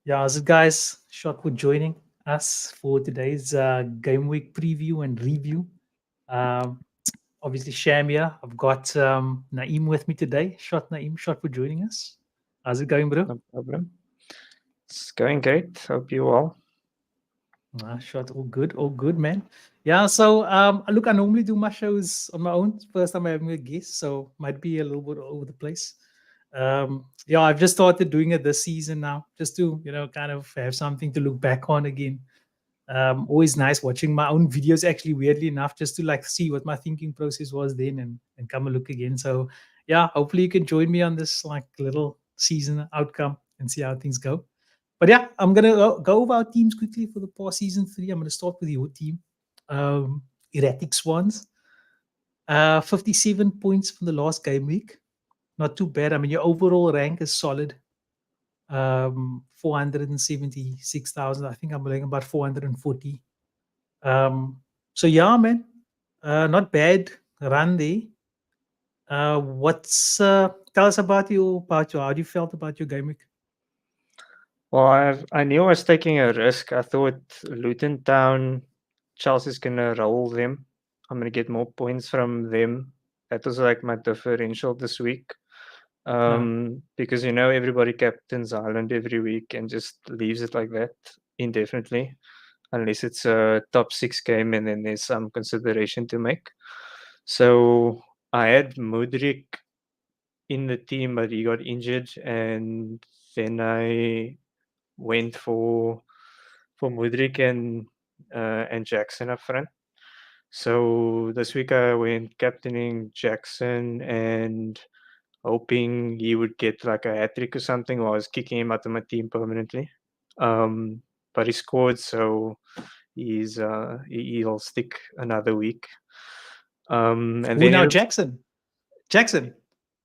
Yeah, so guys, short for joining us for today's game week preview and review. Um, Obviously, Shamia, I've got Naeem with me today. Shot Naeem, shot for joining us. How's it going, bro? No problem. It's going great. Hope you all. Shot, all good, man. Yeah, so look, I normally do my shows on my own. First time I'm having a guest, so might be a little bit all over the place. Yeah, I've just started doing it this season now, just to kind of have something to look back on again. Always nice watching my own videos, actually, weirdly enough, just to like see what my thinking process was then and come and look again. So yeah, hopefully you can join me on this like little season outcome and see how things go. But yeah, I'm gonna go over our teams quickly for the past season 3. I'm gonna start with your team. Erratic Swans. 57 points from the last game week. Not too bad. I mean, your overall rank is solid. 476,000. I think I'm like about 440. Um, so yeah, man, not bad run there. What's Tell us about you. How do you felt about your game week? Well, I knew I was taking a risk. I thought Luton Town, Chelsea's gonna roll them. I'm gonna get more points from them. That was like my differential this week. Uh, Because everybody captains Ireland every week and just leaves it like that indefinitely, unless it's a top six game and then there's some consideration to make. So I had Mudrik in the team, but he got injured, and then I went for Mudrik and Jackson up front. So this week I went captaining Jackson and hoping he would get like a hat trick or something, or I was kicking him out of my team permanently. Um, but he scored, so he'll stick another week. And who then now? it'll Jackson. Jackson.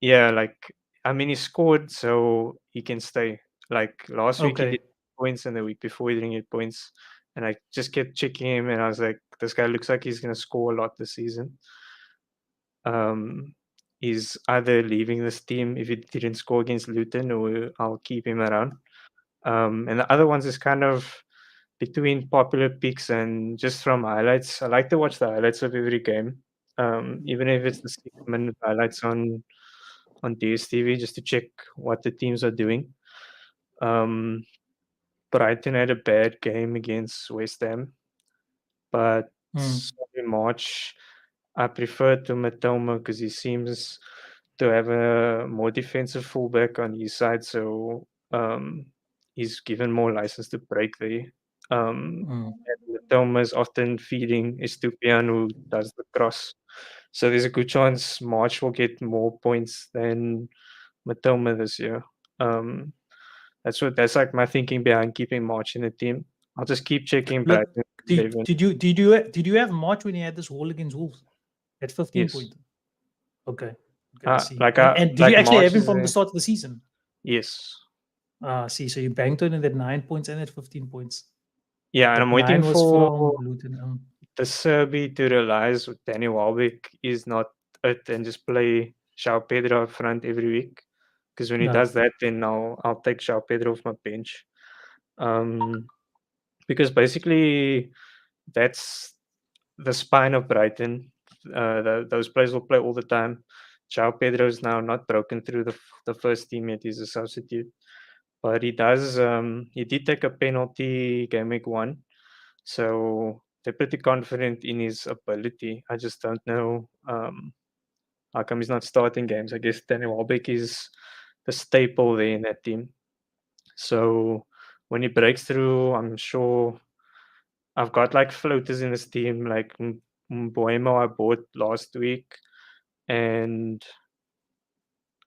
Yeah, like I mean, he scored, so he can stay. Like last week, he Okay. did points, and the week before, he didn't get points. And I just kept checking him, and I was like, this guy looks like he's gonna score a lot this season. Um, he's either leaving this team if he didn't score against Luton, or I'll keep him around. And the other ones is kind of between popular picks and just from highlights. I like to watch the highlights of every game, even if it's the 6 minute highlights on DSTV just to check what the teams are doing. Um, Brighton had a bad game against West Ham, but Hmm. in March, I prefer to Matoma because he seems to have a more defensive fullback on his side, so he's given more license to break there. Hmm. And Matoma is often feeding Estupian, who does the cross. So there's a good chance March will get more points than Matoma this year. Um, that's like my thinking behind keeping March in the team. I'll just keep checking Look, Brighton did, 11. did you did you did you have March when he had this haul against Wolves at 15 Yes. point? Okay. Okay, I see. Like And did you like actually have March him is from the start of the season? yes. See, so you banked on it at 9 points and at 15 points. Yeah, and But I'm waiting nine was for from Luton. the Serbi to realize Danny Welbeck is not it and just play João Pedro up front every week. Because when he No. does that, then I'll take João Pedro off my bench. Um, because basically that's the spine of Brighton. Those players will play all the time. João Pedro is now not broken through the first team yet. He's a substitute, but he does. He did take a penalty game week 1, so they're pretty confident in his ability. I just don't know how come he's not starting games. I guess Danny Welbeck is the staple there in that team. So when he breaks through, I'm sure I've got like floaters in this team, like Mboemo I bought last week, and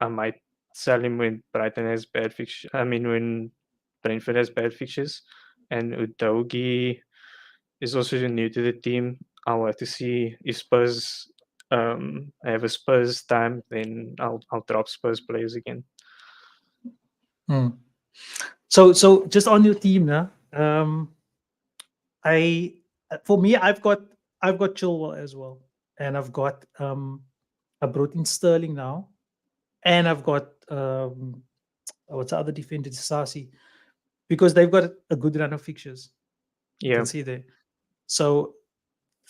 I might sell him when Brighton has bad fixtures. I mean, when Brentford has bad fixtures, and Udogi is also new to the team. I'll have to see if Spurs have a Spurs time, then I'll drop Spurs players again. Hmm. So just on your team now, I for me I've got Chilwell as well, and I brought in Sterling now, and I've got what's the other defender, Sasi. because they've got a good run of fixtures. You Yeah. can see there. So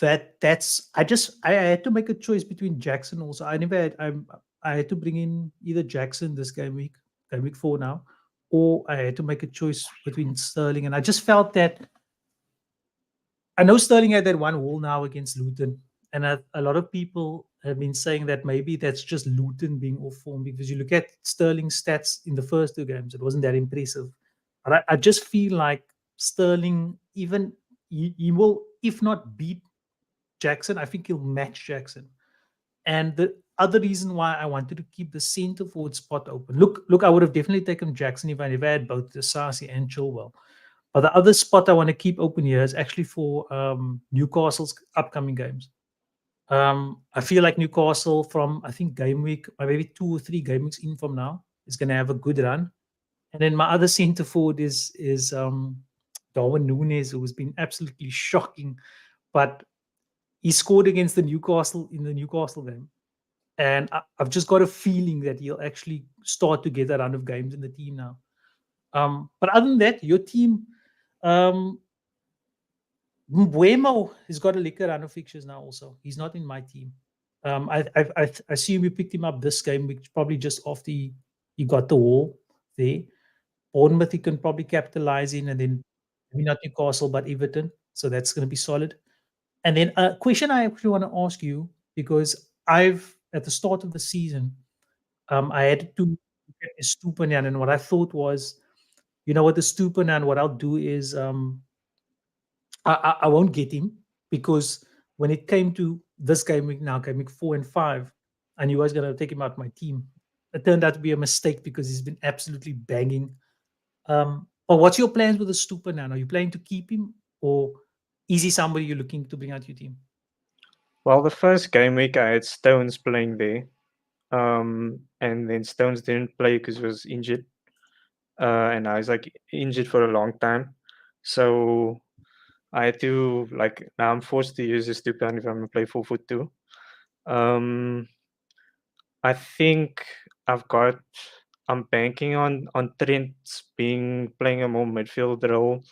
I had to make a choice between Jackson also. I had to bring in either Jackson this game week 4 now, or I had to make a choice between Sterling. And I just felt that I know Sterling had that one hole now against Luton, and a lot of people have been saying that maybe that's just Luton being off form, because you look at Sterling's stats in the first two games, it wasn't that impressive. But I just feel like Sterling, even he will, if not beat Jackson, I think he'll match Jackson. And the other reason why I wanted to keep the centre forward spot open, look, I would have definitely taken Jackson if I never had both the Sasi and Chilwell. But the other spot I want to keep open here is actually for Newcastle's upcoming games. I feel like Newcastle, from I think game week, or maybe 2 or 3 game weeks in from now, is going to have a good run. And then my other centre forward is Darwin Nunes, who has been absolutely shocking. But he scored against the Newcastle in the Newcastle game, and I've just got a feeling that he'll actually start to get a run of games in the team now. But other than that, your team, um, Mbuemo has got a liquor run of fixtures now. Also, he's not in my team. I assume you picked him up this game, which probably just after he got the wall there. Bournemouth, he can probably capitalize in, and then maybe not Newcastle, but Everton. So that's going to be solid. And then a question I actually want to ask you, because I've at the start of the season, I had to look at Stupinan, and what I thought was, you know what, the Stupinan, what I'll do is I won't get him, because when it came to this game week now, game week 4 and 5, I knew I was going to take him out of my team. It turned out to be a mistake because he's been absolutely banging. But what's your plans with the Stupinan? Are you planning to keep him, or is he somebody you're looking to bring out your team? Well, the first game week I had Stones playing there, and then Stones didn't play because he was injured, and I was like injured for a long time, so I had to, like, now I'm forced to use this stupid if I'm gonna play 4-4-2. Um, I think I've got I'm banking on Trent being playing a more midfield role,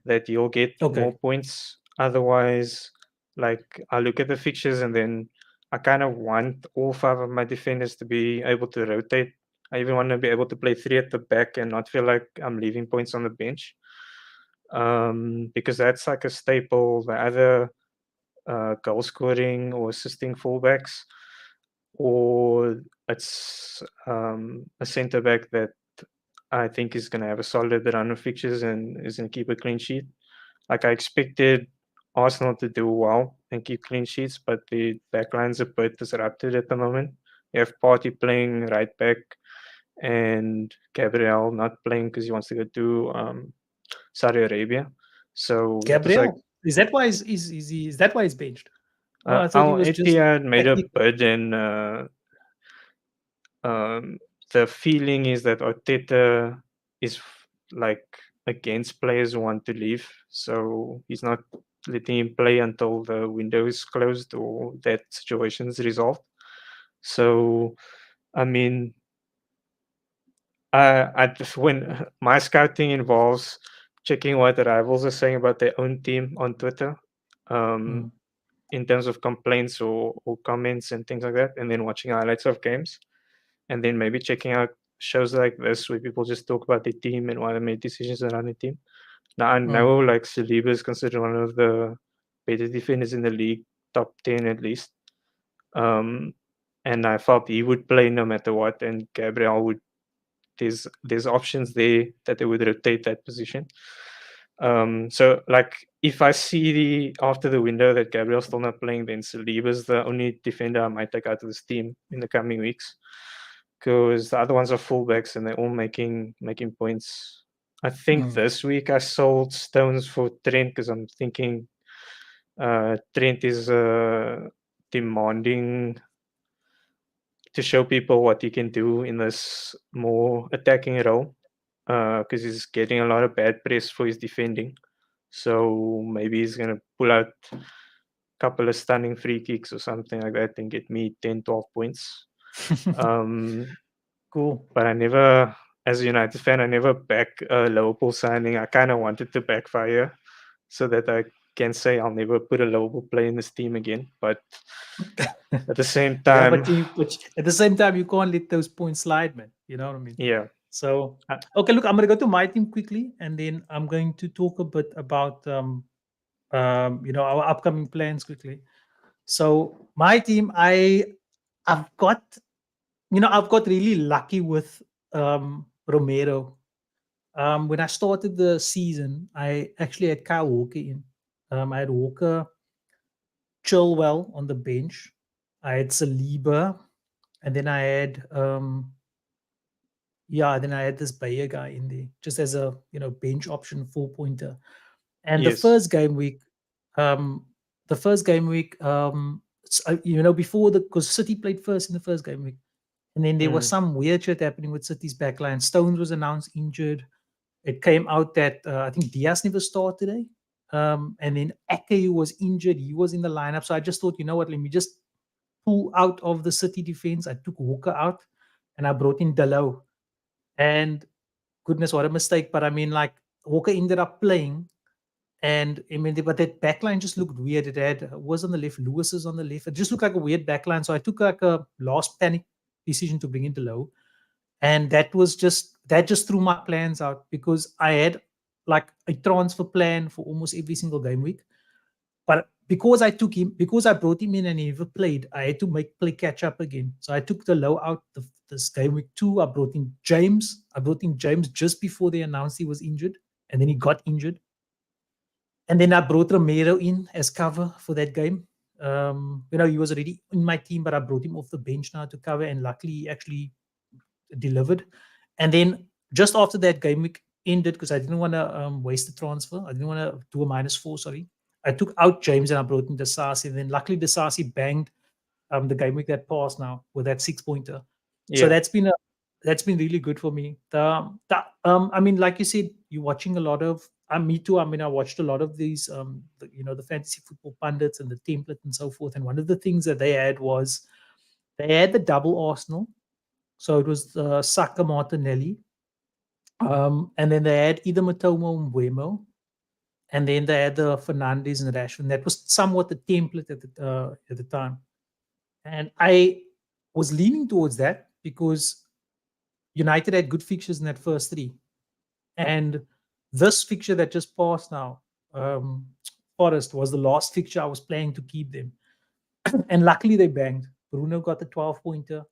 that you'll get more Okay. points. Otherwise, like, I look at the fixtures and then I kind of want all 5 of my defenders to be able to rotate. I even want to be able to play 3 at the back and not feel like I'm leaving points on the bench. Because that's like a staple. The other goal scoring or assisting fullbacks, or it's a centre back that I think is going to have a solid run of fixtures and is going to keep a clean sheet. Like, I expected Arsenal to do well and keep clean sheets, but the backline's a bit disrupted at the moment. You have Party playing right back and Gabriel not playing because he wants to go to Saudi Arabia. So it was like Gabriel, is that why is that why he's benched? Oh, I thought he Al was just Ittihad made a technically. bid, and the feeling is that Arteta is like against players who want to leave, so he's not letting him play until the window is closed or that situation is resolved. So, I mean, I just when my scouting involves checking what the rivals are saying about their own team on Twitter, um, Mm, in terms of complaints or comments and things like that, and then watching highlights of games, and then maybe checking out shows like this where people just talk about their team and why they made decisions around the team. Now I mm. know, like, Saliba is considered one of the better defenders in the league, top 10 at least. Um, and I felt he would play no matter what, and Gabriel would. There's options there that they would rotate that position. So, like, if I see after the window that Gabriel's still not playing, then Saliba's the only defender I might take out of this team in the coming weeks, because the other ones are fullbacks and they're all making points. I think Mm. this week I sold Stones for Trent because I'm thinking Trent is demanding to show people what he can do in this more attacking role, because he's getting a lot of bad press for his defending. So maybe he's going to pull out a couple of stunning free kicks or something like that and get me 10, 12 points. Um, Cool. but I never as a United fan, I never back a Liverpool signing. I kind of wanted to backfire so that I can say I'll never put a Liverpool player in this team again. But at the same Yeah, time, but at the same time, you can't let those points slide, man. You know what I mean? yeah, So, uh, okay, look, I'm going to go to my team quickly, and then I'm going to talk a bit about, our upcoming plans quickly. So, my team, I've got, I've got really lucky with Romero. When I started the season, I actually had Kyle Walker in. I had Walker, Chilwell on the bench. I had Saliba, and then I had then I had this Bayer guy in there just as a bench option 4 pointer. And yes, um, the first game week, before because City played first in the first game week, and then there was mm, some weird shit happening with City's backline. Stones was announced injured. It came out that I think Diaz never started today. And then Ake was injured. He was in the lineup. So I just thought, you know what, let me just pull out of the City defense. I took Walker out and I brought in Delo. And goodness, what a mistake. But I mean, like, Walker ended up playing. And I mean, but that backline just looked weird. It had was on the left, Lewis is on the left. It just looked like a weird backline. So I took like a last panic decision to bring in Delo, and that just threw my plans out because I had like a transfer plan for almost every single game week. But because I brought him in and he never played, I had to make play catch up again. So I took the low out this game week 2. I brought in James. I brought in James just before they announced he was injured, and then he got injured. And then I brought Romero in as cover for that game. He was already in my team, but I brought him off the bench now to cover, and luckily he actually delivered. And then just after that game week ended, because I didn't want to waste the transfer, I didn't want to do a -4. Sorry, I took out James and I brought in Desasi. And then luckily Desasi banged the game week that passed now with that 6 pointer. So yeah, that's been really good for me. I mean, like you said, you're watching a lot of. Me too. I mean, I watched a lot of these, the fantasy football pundits and the template and so forth. And one of the things that they had was they had the double Arsenal. So it was Saka Martinelli. And then they had either Matomo and Buemo. And then they had the Fernandes and Rashford. And that was somewhat the template at the time. And I was leaning towards that because United had good fixtures in that first three. And this fixture that just passed now, um, Forest, was the last fixture I was planning to keep them. And luckily they banged. Bruno got the 12 pointer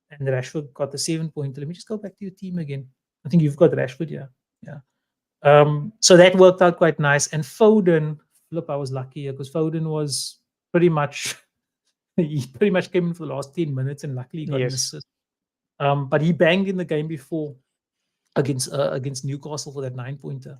and Rashford got the 7 pointer. Let me just go back to your team again. I think you've got Rashford, yeah. Yeah. So that worked out quite nice. And Foden, look, I was lucky because Foden was pretty much he pretty much came in for the last 10 minutes and luckily he got an yes, assist. But he banged in the game before against Newcastle for that 9 pointer.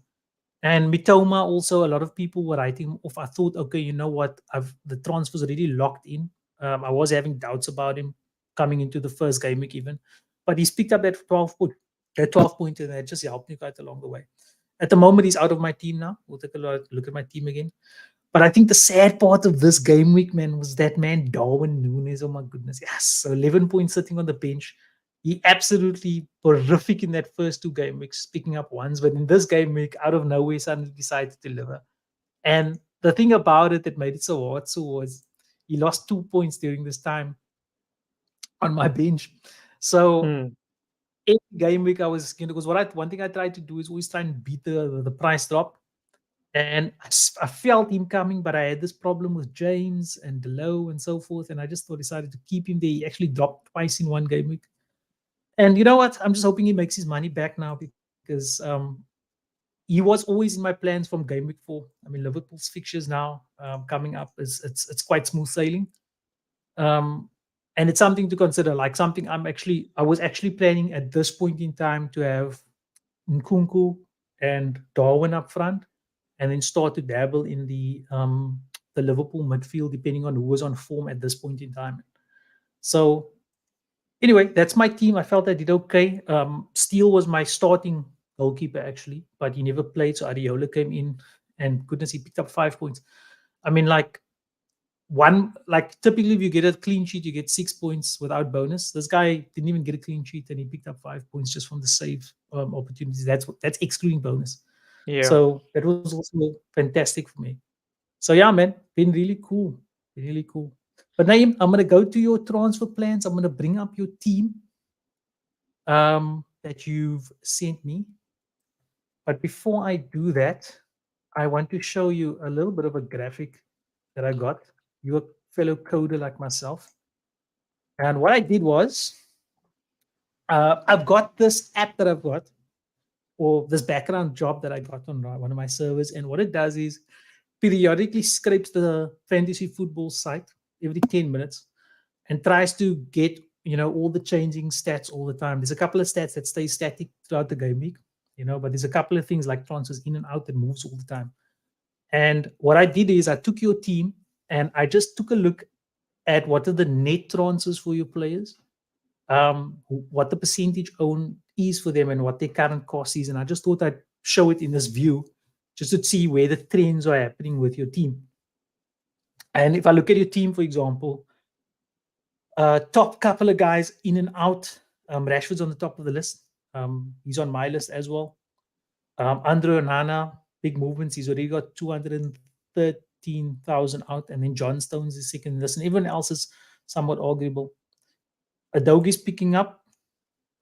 And Mitoma also, a lot of people were writing off. I thought, okay, you know what? The transfer's already locked in. I was having doubts about him coming into the first game week even, but he's picked up that 12 pointer, and that just helped me quite along the way. At the moment, he's out of my team now. We'll take a look at my team again. But I think the sad part of this game week, man, was that man Darwin Nunes. Oh my goodness, yes, so 11 points sitting on the bench. He absolutely horrific in that first two game weeks, picking up ones. But in this game week, out of nowhere, suddenly decided to deliver. And the thing about it that made it so hard so was he lost 2 points during this time on my bench. So mm, every game week I was, because one thing I tried to do is always try and beat the price drop. And I felt him coming, but I had this problem with James and Delo and so forth. And I just decided to keep him there. He actually dropped twice in one game week. And you know what? I'm just hoping he makes his money back now because he was always in my plans from game week 4. I mean, Liverpool's fixtures now coming up is it's quite smooth sailing. Um, and it's something to consider, like something I was actually planning at this point in time to have Nkunku and Darwin up front, and then start to dabble in the Liverpool midfield, depending on who was on form at this point in time. So anyway, that's my team. I felt I did okay. Steele was my starting goalkeeper actually, but he never played, so Ariola came in, and goodness, he picked up 5 points. I mean, like one, like typically if you get a clean sheet, you get 6 points without bonus. This guy didn't even get a clean sheet, and he picked up 5 points just from the save opportunities. That's excluding bonus. Yeah. So that was also fantastic for me. So yeah, man, been really cool, really cool. But Naeem, I'm gonna go to your transfer plans. I'm gonna bring up your team that you've sent me. But before I do that, I want to show you a little bit of a graphic that I got. You're a fellow coder like myself. And what I did was, I've got this app that I've got, or this background job that I got on one of my servers. And what it does is periodically scrapes the fantasy football site every 10 minutes and tries to get, all the changing stats all the time. There's a couple of stats that stay static throughout the game week, but there's a couple of things like transfers in and out that moves all the time. And what I did is I took your team and I just took a look at what are the net transfers for your players, what the percentage own is for them, and what their current cost is. And I just thought I'd show it in this view just to see where the trends are happening with your team. And if I look at your team, for example, top couple of guys in and out. Rashford's on the top of the list. He's on my list as well. Andre Onana, big movements. He's already got 213,000 out. And then John Stones is second in this. And everyone else is somewhat arguable. Adogi's picking up.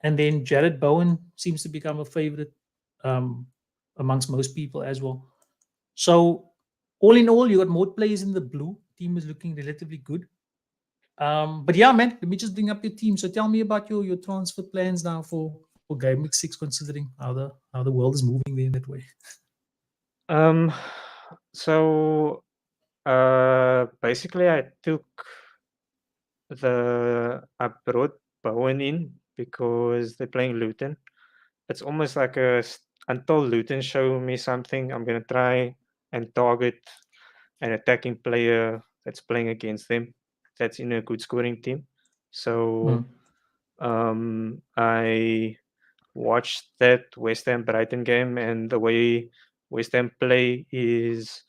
And then Jared Bowen seems to become a favorite amongst most people as well. So, all in all, you got more players in the blue. Team is looking relatively good. But yeah, man, let me just bring up your team. So tell me about your transfer plans now for Gameweek 6, considering how the world is moving there in that way. Um. So, basically, I brought Bowen in because they're playing Luton. It's almost like until Luton show me something, I'm gonna try and target an attacking player that's playing against them, that's in a good scoring team. So, Mm, I watched that West Ham Brighton game, and the way West Ham play is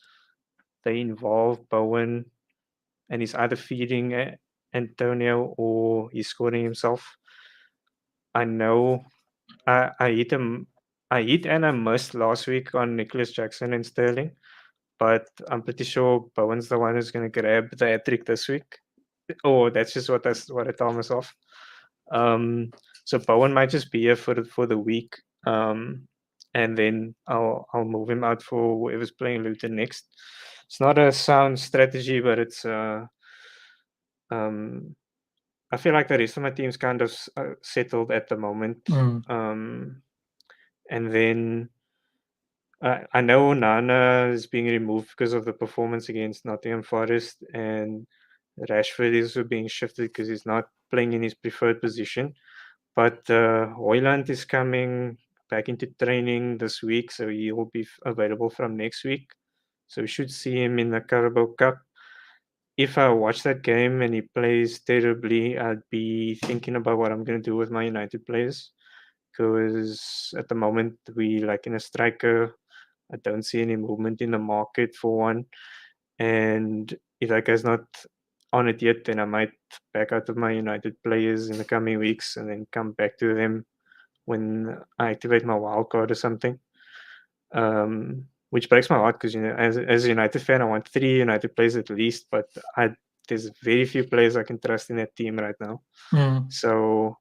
they involve Bowen, and he's either feeding Antonio or he's scoring himself. I know I hit him. I hit and I missed last week on Nicholas Jackson and Sterling, but I'm pretty sure Bowen's the one who's going to grab the hat trick this week. Oh, that's just what I tell myself. Um, so Bowen might just be here for the week, and then I'll move him out for whoever's playing Luton next. It's not a sound strategy, but it's um, I feel like the rest of my team's kind of settled at the moment. mm, And then I know Nana is being removed because of the performance against Nottingham Forest, and Rashford is also being shifted because he's not playing in his preferred position. But Hoyland is coming back into training this week, so he will be available from next week. So we should see him in the Carabao Cup. If I watch that game and he plays terribly, I'd be thinking about what I'm going to do with my United players. Because at the moment, we like in a striker. I don't see any movement in the market for one. And if that guy's not on it yet, then I might back out of my United players in the coming weeks and then come back to them when I activate my wild card or something. Which breaks my heart because as a United fan, I want 3 United players at least, but there's very few players I can trust in that team right now. mm, So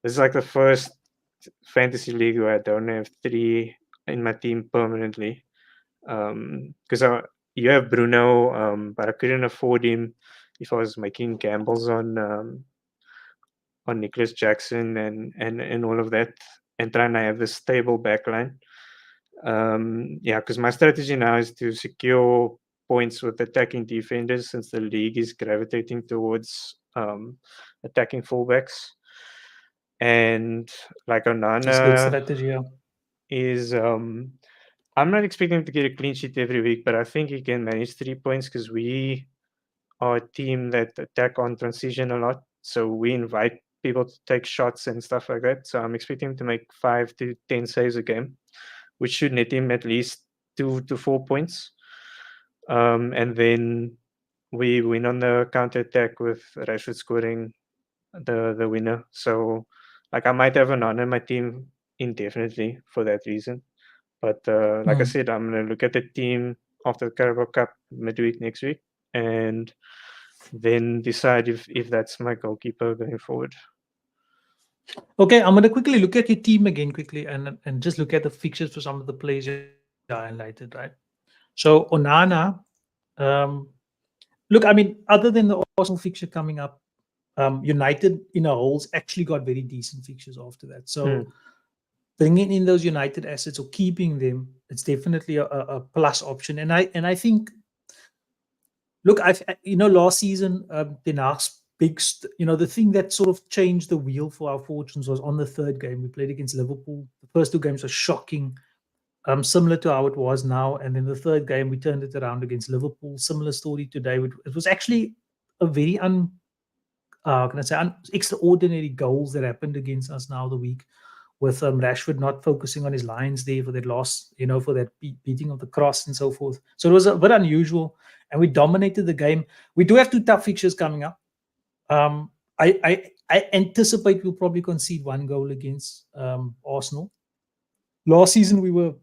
this is like the first fantasy league where I don't have 3 in my team permanently. Because you have Bruno, but I couldn't afford him if I was making gambles on Nicholas Jackson and all of that, and trying to have a stable backline. Yeah, because my strategy now is to secure points with attacking defenders since the league is gravitating towards attacking fullbacks. And like that's good Onana strategy. Yeah. is, I'm not expecting him to get a clean sheet every week, but I think he can manage 3 points because we are a team that attack on transition a lot. So we invite people to take shots and stuff like that. So I'm expecting him to make 5 to 10 saves a game, which should net him at least 2 to 4 points. And then we win on the counter attack with Rashford scoring the winner. So like I might have an in my team indefinitely for that reason. But like I Mm. said, I'm gonna look at the team after the Carabao Cup midweek next week and then decide if that's my goalkeeper going forward. Okay, I'm going to quickly look at your team again quickly and just look at the fixtures for some of the players you highlighted, right? So Onana, um, look, I mean, other than the Arsenal fixture coming up, United in a wholes actually got very decent fixtures after that. So Mm, bringing in those United assets or keeping them, it's definitely a plus option. And I think, look, last season, Ten Hag's the thing that sort of changed the wheel for our fortunes was on the third game. We played against Liverpool. The first two games were shocking, similar to how it was now. And then the third game, we turned it around against Liverpool. Similar story today. It was actually a very can I say, extraordinary goals that happened against us now the week with Rashford not focusing on his lines there for that loss, for that beating of the cross and so forth. So it was a bit unusual, and we dominated the game. We do have two tough fixtures coming up. I anticipate we'll probably concede one goal against Arsenal. Last season we were,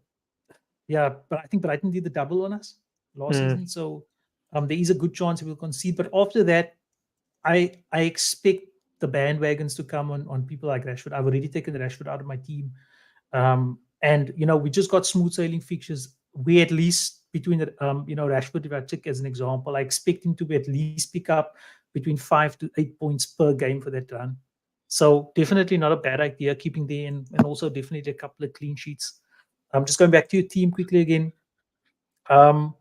yeah, but I think Brighton did the double on us last mm. season, so there is a good chance we'll concede. But after that, I expect the bandwagons to come on people like Rashford. I've already taken Rashford out of my team. And we just got smooth sailing fixtures. We at least between the Rashford, if I take as an example, I expect him to be at least pick up between 5 to 8 points per game for that run. So definitely not a bad idea keeping there and also definitely a couple of clean sheets. Just going back to your team quickly again. Um,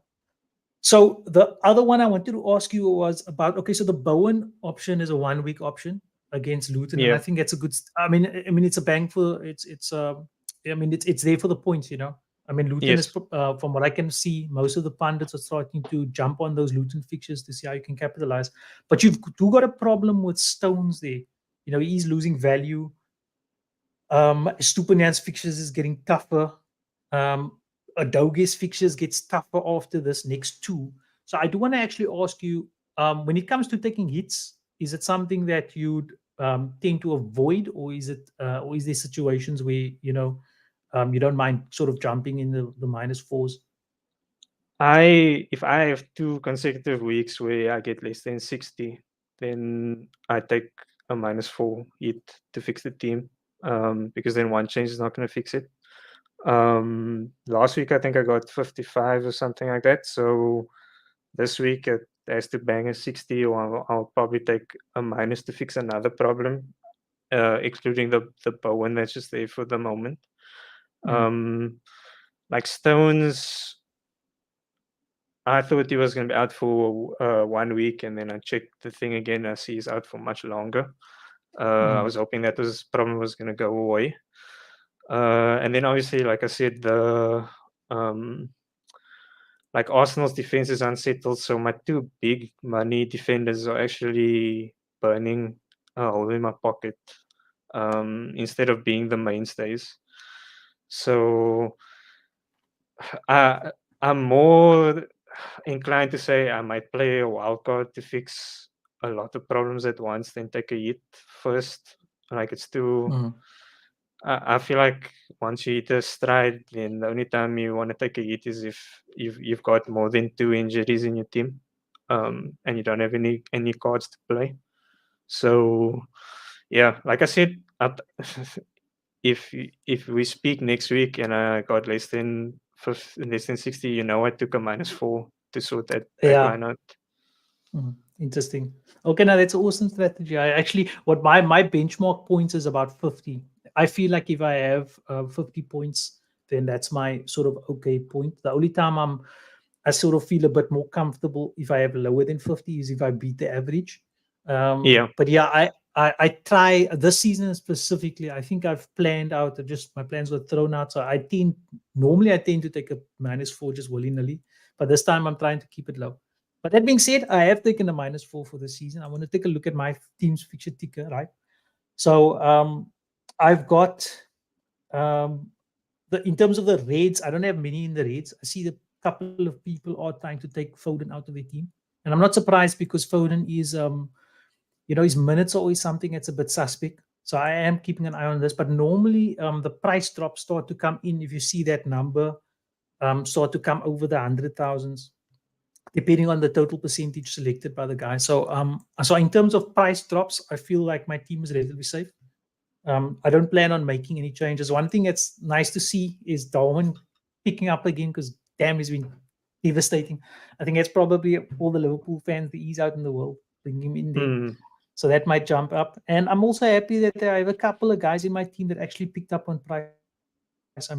so the other one I wanted to ask you was about, okay, so the Bowen option is a 1 week option against Luton, and I Yeah. think that's a good. I mean, it's a bang for I mean, it's there for the points, I mean, Luton is Yes. from what I can see, most of the pundits are starting to jump on those Luton fixtures to see how you can capitalize. But you've do got a problem with Stones there. He's losing value. Stupian's fixtures is getting tougher. Um, Adoge's fixtures gets tougher after this next two. So I do want to actually ask you, when it comes to taking hits, is it something that you'd tend to avoid, or is there situations where you don't mind sort of jumping in the minus fours? If I have 2 consecutive weeks where I get less than 60, then I take a -4 hit to fix the team. Because then one change is not going to fix it. Last week I think I got 55 or something like that. So this week it has to bang a 60, or I'll probably take a minus to fix another problem, excluding the Bowen that's just there for the moment. Mm, Um, like Stones, I thought he was going to be out for 1 week, and then I checked the thing again. I see he's out for much longer. I mm, was hoping that this problem was going to go away. And then obviously, like I said, um, like Arsenal's defense is unsettled, so my two big money defenders are actually burning a hole in my pocket instead of being the mainstays. So I I'm more inclined to say I might play a wild card to fix a lot of problems at once, then take a hit first. Like it's too. mm. I feel like once you hit a stride, then the only time you want to take a hit is if you've got more than two injuries in your team, and you don't have any cards to play. So, yeah, like I said, if we speak next week and I got less than 60, I took a -4 to sort that Yeah. line out. Interesting. Okay, now that's an awesome strategy. I actually, what my benchmark points is about 50. I feel like if I have 50 points, then that's my sort of okay point. The only time I sort of feel a bit more comfortable if I have lower than 50 is if I beat the average. Yeah, But yeah, I try this season specifically. I think I've planned out, just my plans were thrown out. So normally I tend to take a -4 just willy nilly, but this time I'm trying to keep it low. But that being said, I have taken a -4 for the season. I want to take a look at my team's fixture ticker, right? So I've got in terms of the raids, I don't have many in the raids. I see the couple of people are trying to take Foden out of their team. And I'm not surprised because Foden is, his minutes are always something that's a bit suspect. So I am keeping an eye on this. But normally, the price drops start to come in if you see that number start to come over the 100,000s, depending on the total percentage selected by the guy. So in terms of price drops, I feel like my team is relatively safe. I don't plan on making any changes. One thing that's nice to see is Darwin picking up again because damn, he's been devastating. I think that's probably all the Liverpool fans, the ease out in the world, bring him in there. Mm. So that might jump up. And I'm also happy that I have a couple of guys in my team that actually picked up on price. I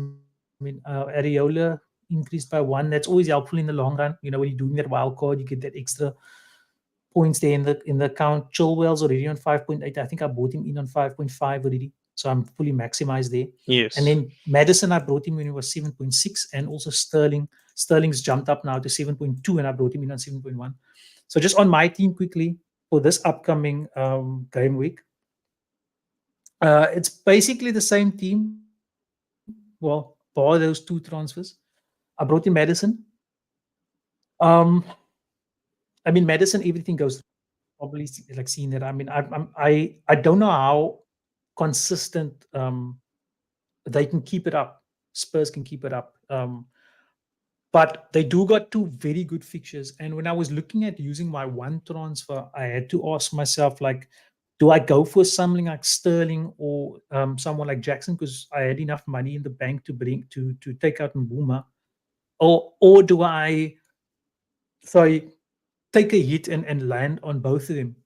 mean, Areola increased by 1. That's always helpful in the long run. When you're doing that wild card, you get that extra points there in the account. Chilwell's already on 5.8. I think I bought him in on 5.5 already. So I'm fully maximized there. And Yes. then Madison, I brought him when he was 7.6. And also Sterling. Sterling's jumped up now to 7.2, and I brought him in on 7.1. So just on my team quickly for this upcoming game week, it's basically the same team. Well, bar those 2 transfers. I brought in Madison. Um, I mean, Madison, everything goes probably like seeing that. I mean, I don't know how consistent they can keep it up. Spurs can keep it up. But they do got 2 very good fixtures. And when I was looking at using my 1 transfer, I had to ask myself, like, do I go for something like Sterling or someone like Jackson because I had enough money in the bank to bring to take out Mbuma, or do I sorry take a hit and land on both of them?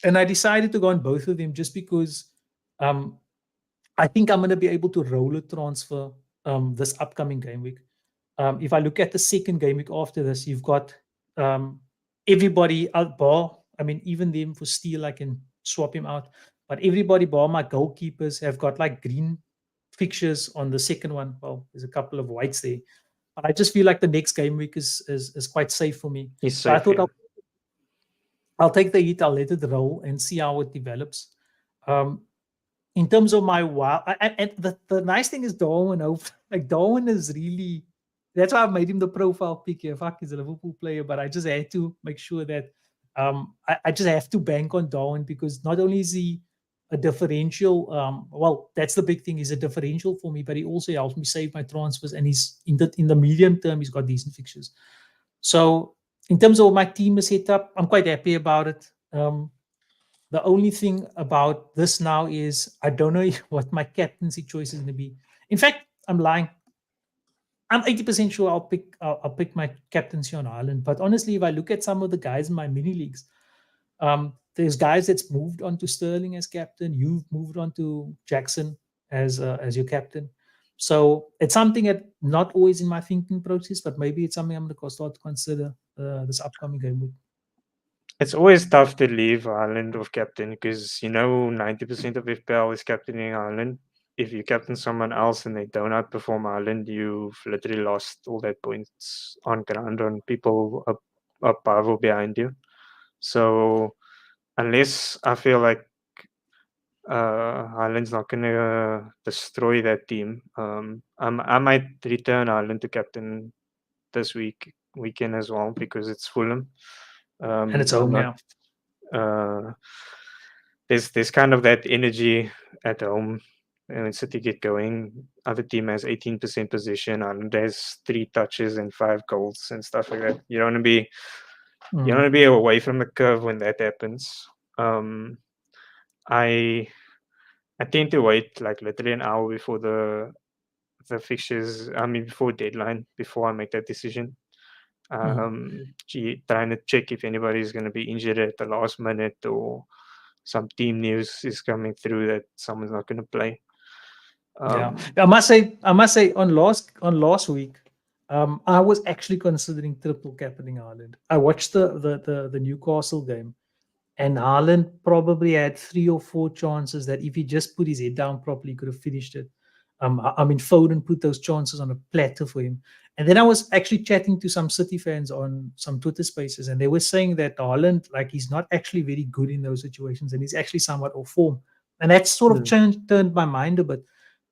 And I decided to go on both of them just because um, I think I'm going to be able to roll a transfer this upcoming game week. If I look at the second game week after this, you've got everybody out bar. I mean, even them for Steel, I can swap him out. But everybody bar my goalkeepers have got like green fixtures on the second one. Well, there's a couple of whites there. But I just feel like the next game week is quite safe for me. He's So I safe, thought yeah. I'll take the hit, I'll let it roll and see how it develops. Um, in terms of my wow, and the nice thing is Darwin, like Darwin is really, that's why I've made him the profile pick here. Fuck, he's a Liverpool player, but I just had to make sure that I just have to bank on Darwin because not only is he a differential, well, that's the big thing, he's a differential for me, but he also helps me save my transfers, and he's in the medium term, he's got decent fixtures. So in terms of my team is set up, I'm quite happy about it. The only thing about this now is I don't know what my captaincy choice is going to be. In fact, I'm lying. I'm 80% sure I'll pick my captaincy on Ireland. But honestly, if I look at some of the guys in my mini leagues, there's guys that's moved on to Sterling as captain. You've moved on to Jackson as your captain. So it's something that not always in my thinking process, but maybe it's something I'm going to start to consider this upcoming game week. It's always tough to leave Ireland off captain because 90% of FPL is captaining Ireland. If you captain someone else and they don't outperform Ireland, you've literally lost all that points on ground on people up above or behind you. So unless I feel like Ireland's not gonna destroy that team, I might return Ireland to captain this weekend as well because it's Fulham. And it's I'm home, not. yeah. Uh, there's kind of that energy at home. And when City get going, other team has 18% possession, and there's 3 touches and 5 goals and stuff like that. You don't want to be away from the curve when that happens. I I tend to wait like literally an hour before the fixtures. I mean, before deadline, before I make that decision. Trying to check if anybody's going to be injured at the last minute or some team news is coming through that someone's not going to play. Yeah, I must say, on last week, I was actually considering triple captaining Haaland. I watched the Newcastle game, and Haaland probably had 3 or 4 chances that if he just put his head down properly, he could have finished it. I mean, Foden put those chances on a platter for him. And then I was actually chatting to some City fans on some Twitter spaces, and they were saying that Haaland, like, he's not actually very good in those situations, and he's actually somewhat off form. And that sort of turned my mind a bit.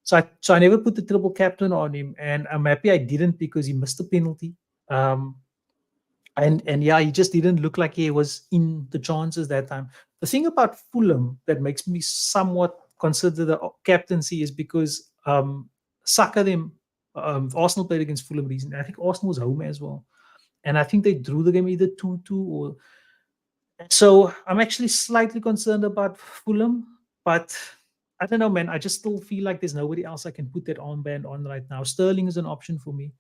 So I never put the triple captain on him, and I'm happy I didn't because he missed the penalty. Um, And yeah, he just didn't look like he was in the chances that time. The thing about Fulham that makes me somewhat consider the captaincy is because Saka them Arsenal played against Fulham recently. I think Arsenal was home as well, and I think they drew the game either 2-2 or so. I'm actually slightly concerned about Fulham, but I don't know, man. I just still feel like there's nobody else I can put that armband on right now. Sterling is an option for me,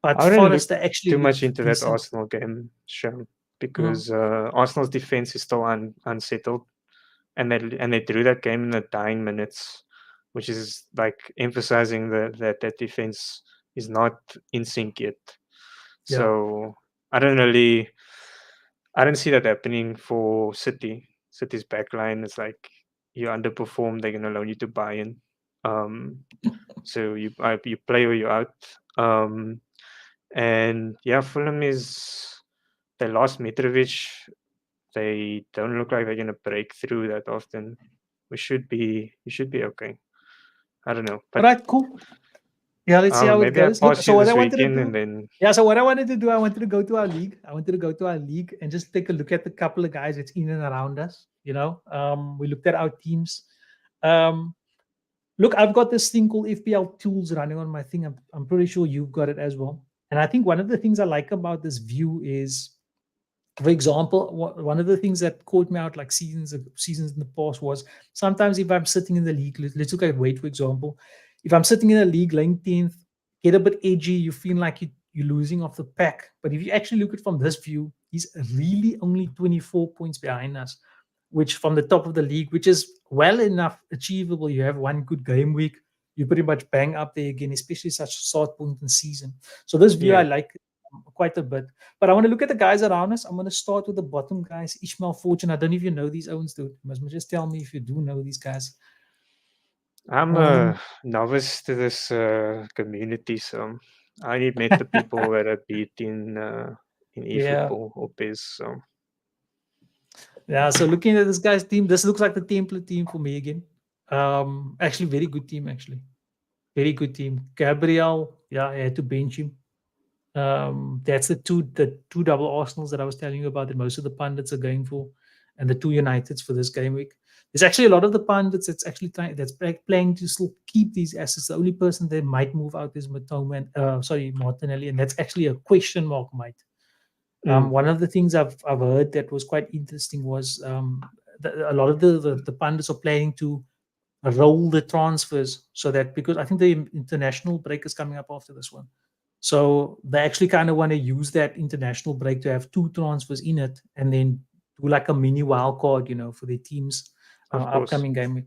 but I wouldn't look Forrester actually too looked much into that decent. Arsenal game, Sean, Mm, because Arsenal's defense is still unsettled, and they drew that game in the dying minutes, which is like emphasizing that defense is not in sync yet. yeah. So I don't really, I don't see that happening for City. City's backline is like you underperform, they're gonna loan you to Bayern. Um, so you play or you out. Um, and yeah, Fulham is they lost Mitrovic. They don't look like they're gonna break through that often. We should be okay. I don't know, All but right, cool. Yeah, let's see how it maybe I goes. Look, pass so you what I this wanted to weekend do, and then yeah, so what I wanted to do, I wanted to go to our league. I wanted to go to our league and just take a look at the couple of guys that's in and around us. We looked at our teams. Um, Look, I've got this thing called FPL tools running on my thing. I'm pretty sure you've got it as well. And I think one of the things I like about this view is, for example, one of the things that caught me out like seasons in the past was sometimes if I'm sitting in the league, let's look at weight, for example. If I'm sitting in a league laying 10th, get a bit edgy, you feel like you're losing off the pack. But if you actually look at it from this view, he's really only 24 points behind us, which from the top of the league, which is well enough achievable. You have one good game week, you pretty much bang up there again, especially such a short point in season. So this view I yeah. like quite a bit. But I want to look at the guys around us. I'm going to start with the bottom guys. Ishmael Fortune. I don't know if you know these owns, dude. You must just tell me if you do know these guys. I'm Um, a novice to this community, so I only met the people that I beat in yeah. eFootball or PES. So Yeah. So looking at this guy's team, this looks like the template team for me again. Actually, very good team, actually. Very good team. Gabriel, yeah, I had to bench him. That's the two double Arsenals that I was telling you about that most of the pundits are going for, and the two Uniteds for this game week. There's actually a lot of the pundits that's actually playing to still keep these assets. The only person that might move out is Matoma and Martinelli, and that's actually a question mark, mate. mm, One of the things I've heard that was quite interesting was a lot of the pundits are planning to roll the transfers so that because I think the international break is coming up after this one. So they actually kind of want to use that international break to have two transfers in it and then do like a mini wild card, for the teams of course. upcoming game week.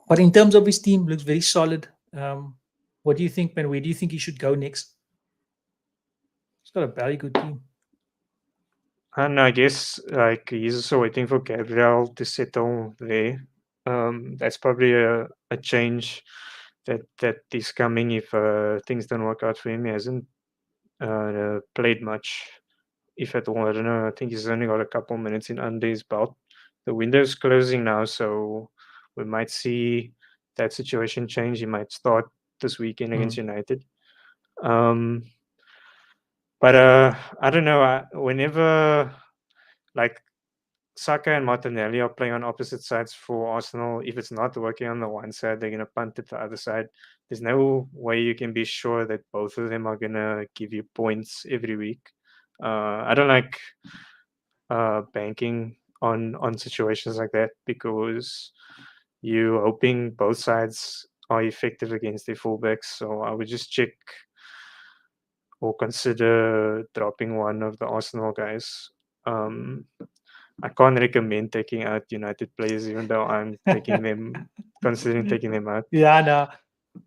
But in terms of his team, looks very solid. What do you think, man? Where do you think he should go next? He's got a very good team. And I guess like he's also waiting for Gabriel to settle there. That's probably a change that is coming if things don't work out for him. He hasn't played much, if at all. I don't know. I think he's only got a couple minutes in under his belt. The window's closing now, so we might see that situation change. He might start this weekend against Mm. United. Um, but I don't know. Whenever like Saka and Martinelli are playing on opposite sides for Arsenal. If it's not working on the one side, they're going to punt it to the other side. There's no way you can be sure that both of them are going to give you points every week. I don't like banking on situations like that because you're hoping both sides are effective against their fullbacks. So I would just check or consider dropping one of the Arsenal guys. Um, I can't recommend taking out United players, even though I'm taking them, considering taking them out. Yeah, no.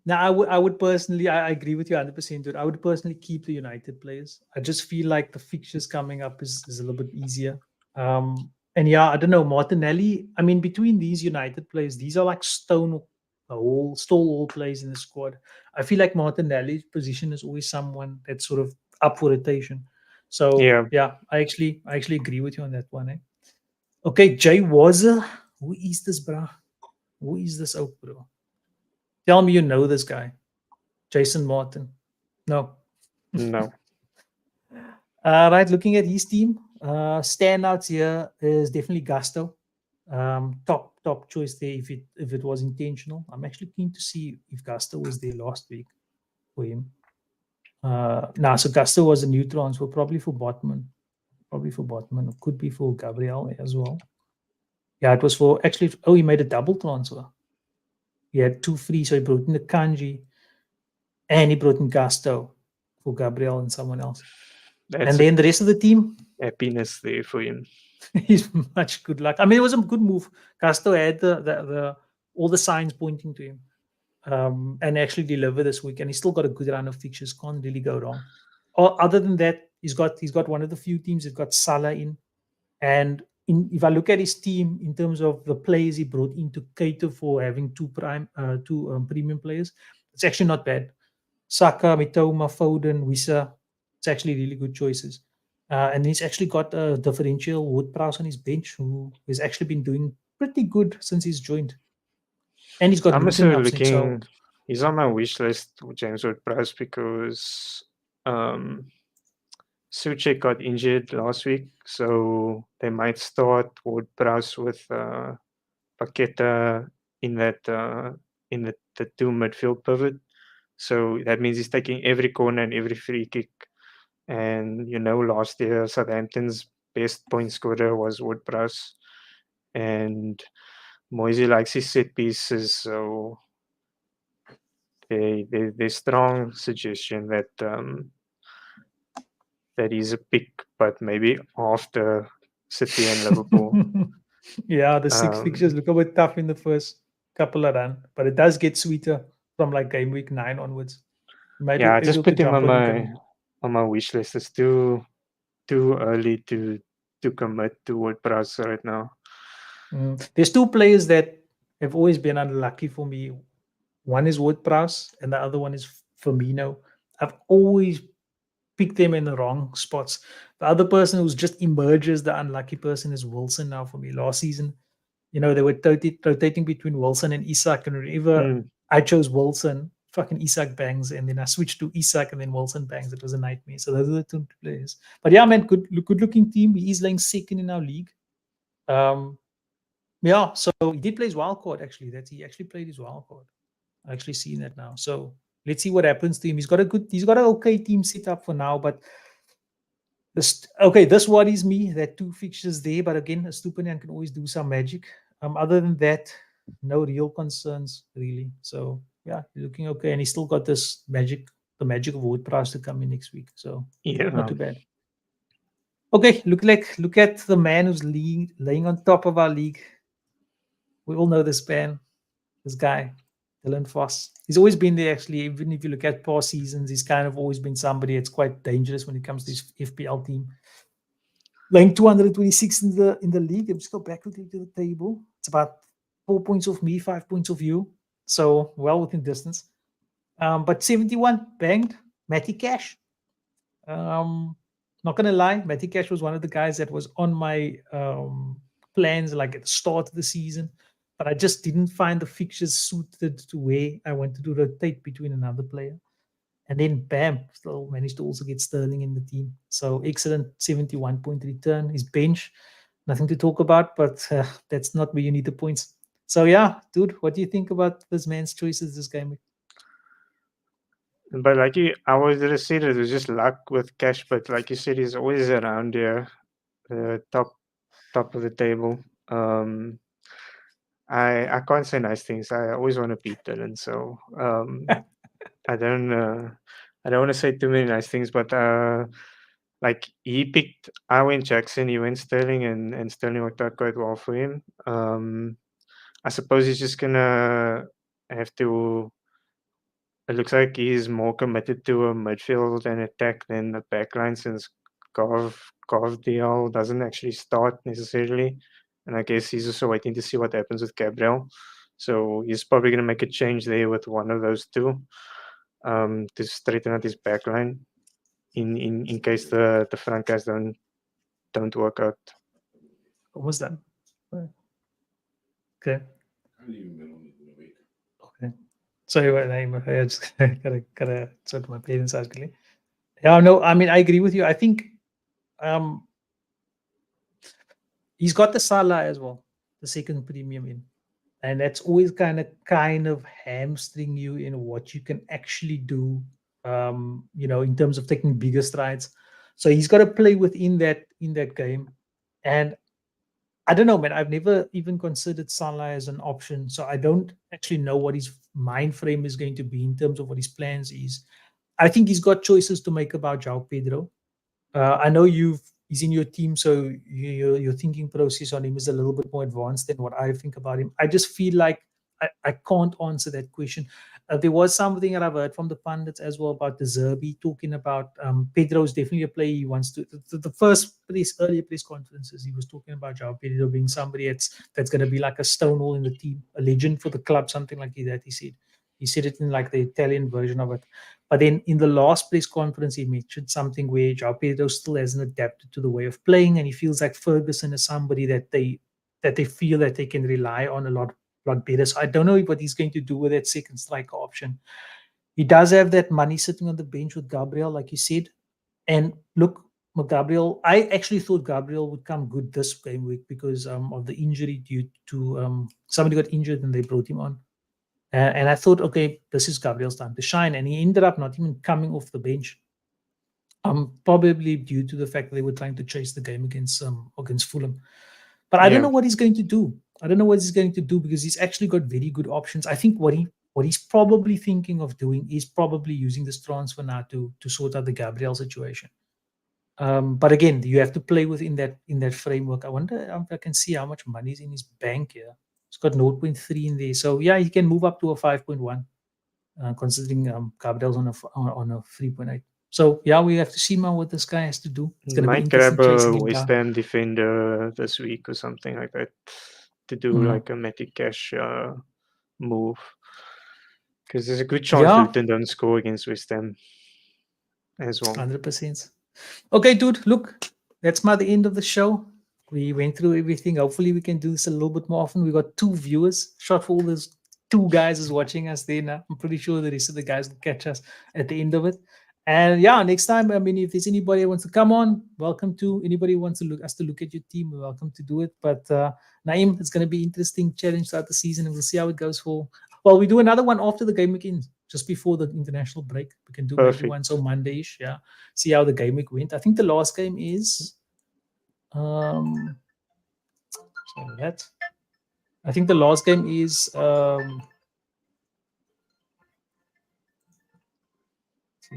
Now, I would personally, I agree with you 100%, dude. I would personally keep the United players. I just feel like the fixtures coming up is a little bit easier. And yeah, I don't know, Martinelli. I mean, between these United players, these are like stole all plays in the squad. I feel like Martinelli's position is always someone that's sort of up for rotation. So Yeah, yeah, I actually agree with you on that one. Okay, Jay Wazza. Who is this, bro? Who is this oak, bro? Tell me you know this guy. Jason Martin. No. no. Right, looking at his team, standouts here is definitely Gusto. Top choice there if it was intentional. I'm actually keen to see if Gusto was there last week for him. So Gusto was a new transfer, probably for Botman. Probably for Botman. It could be for Gabriel as well. Yeah, it was for actually. Oh, he made a double transfer. He had two free, so he brought in the Kanji and he brought in Gusto for Gabriel and someone else. That's And then the rest of the team, happiness there for him. he's much good luck. I mean, it was a good move. Gusto had the all the signs pointing to him, and actually deliver this week. And he's still got a good run of fixtures. Can't really go wrong. Other than that, he's got one of the few teams that got Salah in. And if I look at his team in terms of the players he brought in to cater for having two premium players, it's actually not bad. Saka, Mitoma, Foden, Wissa. It's actually really good choices. And he's actually got a differential Wood-Prowse on his bench who has actually been doing pretty good since he's joined. And he's got I'm Luton also upset. So looking. He's on my wish list, James Ward-Prowse, because Suchek got injured last week, so they might start Ward-Prowse with Paqueta in the two midfield pivot. So that means he's taking every corner and every free kick. And last year Southampton's best point scorer was Ward-Prowse, and Moisey likes his set pieces, so there's strong suggestion that he's a pick, but maybe after City and Liverpool. yeah, the six fixtures Um, look a bit tough in the first couple of run, but it does get sweeter from like game week 9 onwards. You might be yeah, I just able to put him jump on on him my wish list. It's too early to commit to WordPress right now. There's two players that have always been unlucky for me. One is Wood-Prowse and the other one is Firmino. I've always picked them in the wrong spots. The other person who's just emerges the unlucky person is Wilson now for me. Last season, they were rotating between Wilson and Isak, and whenever Mm, I chose Wilson, fucking Isak bangs, and then I switched to Isak, and then Wilson bangs. It was a nightmare. So those are the two players. But yeah, man, good looking team. He is laying second in our league. Yeah, so he did play his wild card actually. He actually played his wild card. I actually seen that now. So let's see what happens to him. He's got an okay team set up for now, but this worries me that two fixtures there, but again, a Stupinian can always do some magic. Other than that, no real concerns really. So yeah, he's looking okay, and he's still got this magic, the magic of Wood Price to come in next week. So not yeah. too bad. Okay, look at the man who's laying on top of our league. We all know this man, this guy, Dylan Foss. He's always been there actually. Even if you look at past seasons, he's kind of always been somebody that's quite dangerous when it comes to his FPL team. Laying 226 in the league. Let's go back quickly to the table. It's about 4 points off me, 5 points off you. So well within distance. But 71 banged. Matty Cash. Not gonna lie, Matty Cash was one of the guys that was on my plans like at the start of the season, but I just didn't find the fixtures suited to where I wanted to rotate between another player. And then bam, still managed to also get Sterling in the team. So excellent 71 point return. His bench, nothing to talk about, but that's not where you need the points. So yeah, dude, what do you think about this man's choices this game? But I was gonna say that it was just luck with Cash, but like you said, he's always around here, top of the table. I can't say nice things. I always want to beat Dylan, so I don't I don't want to say too many nice things, but like he picked, I went Jackson, he went Sterling, and Sterling worked out quite well for him. I suppose he's just gonna have to. It looks like he's more committed to a midfield and attack than the backline since Carvdale doesn't actually start necessarily. And I guess he's also waiting to see what happens with Gabriel. So he's probably going to make a change there with one of those two to straighten out his backline in case the front guys don't work out. Almost done. Okay. Okay. Sorry, what name? I just gotta sort my parents actually. Yeah, no, I mean I agree with you. I think He's got the Salah as well, the second premium in. And that's always kind of hamstring you in what you can actually do, in terms of taking bigger strides. So he's got to play within that game. And I don't know, man. I've never even considered Salah as an option, so I don't actually know what his mind frame is going to be in terms of what his plans is. I think he's got choices to make about João Pedro. I know he's in your team, so your thinking process on him is a little bit more advanced than what I think about him. I just feel like I can't answer that question. There was something that I've heard from the pundits as well about the Zerbi talking about Pedro is definitely a player he wants to. The first earlier press conferences, he was talking about João Pedro being somebody that's going to be like a stonewall in the team, a legend for the club, something like that. He said it in like the Italian version of it. But then in the last press conference, he mentioned something where João Pedro still hasn't adapted to the way of playing, and he feels like Ferguson is somebody that they feel that they can rely on a lot better. So I don't know what he's going to do with that second striker option. He does have that money sitting on the bench with Gabriel, like you said. And look, Gabriel, I actually thought Gabriel would come good this game week because of the injury due to somebody got injured and they brought him on. And I thought, okay, this is Gabriel's time to shine. And he ended up not even coming off the bench. Probably due to the fact that they were trying to chase the game against Fulham. But I don't know what he's going to do. I don't know what he's going to do because he's actually got very good options. I think what he's probably thinking of doing is probably using this transfer now to sort out the Gabriel situation. But again, you have to play within that framework. I wonder if I can see how much money is in his bank here. It's got 0.3 in there. So yeah, he can move up to a 5.1, considering Gabriel's on a 3.8. So yeah, we have to see now what this guy has to do. It's going to be Might interesting grab a chasing him West down. Ham defender this week or something like that to do like a Matty Cash move. Because there's a good chance Yeah. Luton don't score against West Ham as well. 100%. Okay, dude, look, that's the end of the show. We went through everything. Hopefully, we can do this a little bit more often. We got 2 viewers. Shot for all those 2 guys is watching us there now. I'm pretty sure the rest of the guys will catch us at the end of it. And yeah, next time, I mean, if there's anybody who wants to come on, welcome to. Anybody who wants to look at your team, we're welcome to do it. But Naeem, it's going to be interesting challenge throughout the season, and we'll see how it goes for. Well, we do another one after the game weekend, just before the international break. We can do maybe one so Monday-ish, yeah. See how the game week went. I think the last game is I think the last game is see,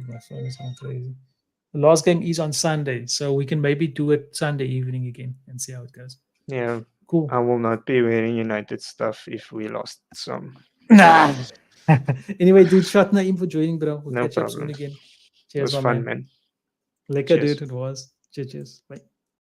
my phone is going crazy. The last game is on Sunday, so we can maybe do it Sunday evening again and see how it goes. Yeah. Cool. I will not be wearing United stuff if we lost some. Nah. Anyway, dude, shot Naeem for joining, bro. We'll No catch up problem. soon again. It was Cheers, my fun, man. man. Lekker, dude, it was. Cheers. Bye.